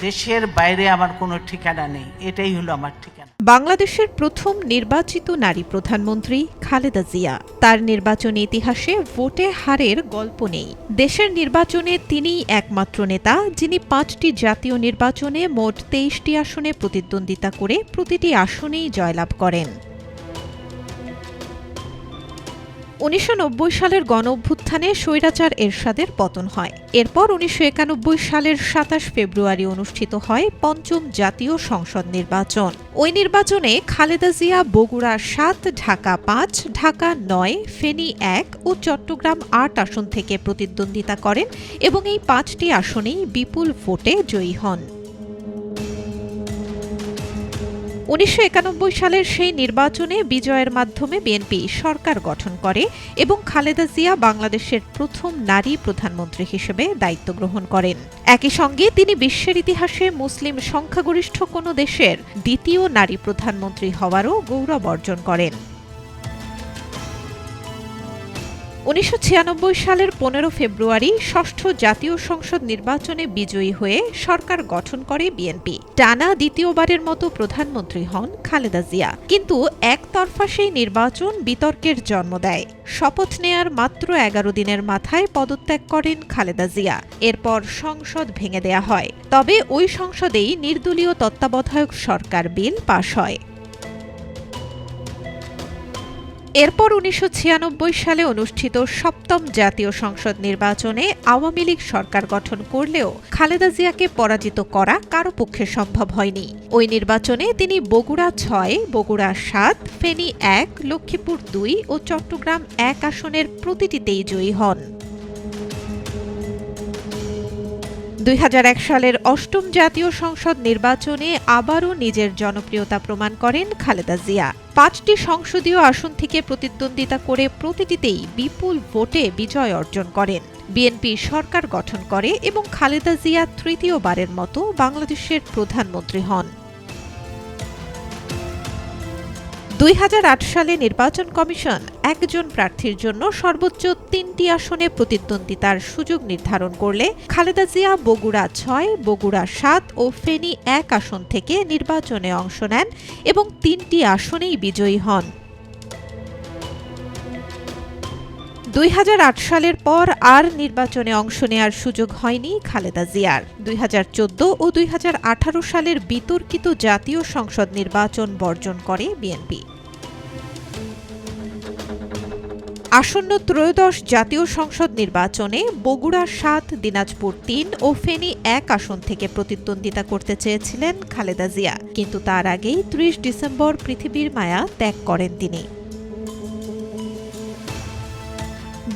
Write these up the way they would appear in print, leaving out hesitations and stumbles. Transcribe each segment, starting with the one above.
দেশের বাইরে আমার কোনো ঠিকানা নেই, এটাই হলো আমার ঠিকানা। বাংলাদেশের প্রথম নির্বাচিত নারী প্রধানমন্ত্রী খালেদা জিয়া। তার নির্বাচনী ইতিহাসে ভোটে হারের গল্প নেই। দেশের নির্বাচনে তিনিই একমাত্র নেতা যিনি ৫টি জাতীয় নির্বাচনে মোট ২৩টি আসনে প্রতিদ্বন্দ্বিতা করে প্রতিটি আসনেই জয়লাভ করেন। ১৯৯০ সালের গণঅভ্যুত্থানে স্বৈরাচার এরশাদের পতন হয়। এরপর ১৯৯১ সালের ২৭ ফেব্রুয়ারি অনুষ্ঠিত হয় পঞ্চম জাতীয় সংসদ নির্বাচন। ওই নির্বাচনে খালেদা জিয়া বগুড়া ৭, ঢাকা ৫, ঢাকা ৯, ফেনী ১ ও চট্টগ্রাম ৮ আসন থেকে প্রতিদ্বন্দ্বিতা করেন এবং এই ৫টি আসনেই বিপুল ভোটে জয়ী হন। ১৯৯১ সালের সেই নির্বাচনে বিজয়ের মাধ্যমে বিএনপি সরকার গঠন করে এবং খালেদা জিয়া বাংলাদেশের প্রথম নারী প্রধানমন্ত্রী হিসেবে দায়িত্ব গ্রহণ করেন। একই সঙ্গে তিনি বিশ্বের ইতিহাসে মুসলিম সংখ্যাগরিষ্ঠ কোনো দেশের দ্বিতীয় নারী প্রধানমন্ত্রী হওয়ারও গৌরব অর্জন করেন। ১৯৯৬ সালের ১৫ ফেব্রুয়ারি ষষ্ঠ জাতীয় সংসদ নির্বাচনে বিজয়ী হয়ে সরকার গঠন করে বিএনপি। টানা দ্বিতীয়বারের মতো প্রধানমন্ত্রী হন খালেদা জিয়া। কিন্তু একতরফা সেই নির্বাচন বিতর্কের জন্ম দেয়। শপথ নেয়ার মাত্র ১১ দিনের মাথায় পদত্যাগ করেন খালেদা জিয়া। এরপর সংসদ ভেঙে দেয়া হয়। তবে ওই সংসদেই নির্দলীয় তত্ত্বাবধায়ক সরকার বিল পাশ হয়। এরপর ১৯৯৬ সালে অনুষ্ঠিত সপ্তম জাতীয় সংসদ নির্বাচনে আওয়ামী লীগ সরকার গঠন করলেও খালেদা জিয়াকে পরাজিত করা কারো পক্ষে সম্ভব হয়নি। ওই নির্বাচনে তিনি বগুড়া ৬, বগুড়া ৭, ফেনী ১, লক্ষ্মীপুর ২ ও চট্টগ্রাম ১ আসনের প্রতিটিতেই জয়ী হন। ২০০১ সালের অষ্টম জাতীয় সংসদ নির্বাচনে আবারও নিজের জনপ্রিয়তা প্রমাণ করেন খালেদা জিয়া। ৫টি সংসদীয় আসন থেকে প্রতিদ্বন্দ্বিতা করে প্রতিটিতেই বিপুল ভোটে বিজয় অর্জন করেন। বিএনপি সরকার গঠন করে এবং খালেদা জিয়া তৃতীয়বারের মতো বাংলাদেশের প্রধানমন্ত্রী হন। ২০০৮ সালে নির্বাচন কমিশন একজন প্রার্থীর জন্য সর্বোচ্চ ৩টি আসনে প্রতিদ্বন্দ্বিতার সুযোগ নির্ধারণ করলে খালেদা জিয়া বগুড়া ৬, বগুড়া ৭ ও ফেনী ১ আসন থেকে নির্বাচনে অংশ নেন এবং ৩টি আসনেই বিজয়ী হন। ২০০৮ সালের পর আর নির্বাচনে অংশ নেয়ার সুযোগ হয়নি খালেদা জিয়ার। ২০১৪ ও ২০১৮ সালের বিতর্কিত জাতীয় সংসদ নির্বাচন বর্জন করে বিএনপি। আসন্ন ত্রয়োদশ জাতীয় সংসদ নির্বাচনে বগুড়া ৭, দিনাজপুর ৩ ও ফেনী ১ আসন থেকে প্রতিদ্বন্দ্বিতা করতে চেয়েছিলেন খালেদা জিয়া, কিন্তু তার আগেই ৩০ ডিসেম্বর পৃথিবীর মায়া ত্যাগ করেন তিনি।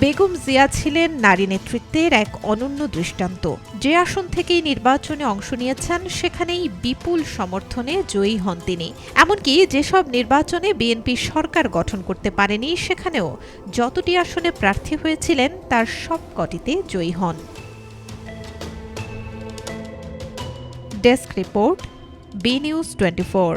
বেগম জিয়া ছিলেন নারী নেতৃত্বের এক অনন্য দৃষ্টান্ত। যে আসন থেকেই নির্বাচনে অংশ নিয়েছেন সেখানেই বিপুল সমর্থনে জয়ী হন তিনি। এমনকি যেসব নির্বাচনে বিএনপি সরকার গঠন করতে পারেনি সেখানেও যতটি আসনে প্রার্থী হয়েছিলেন তার সবকটিতে জয়ী হন। Desk report, B news 24।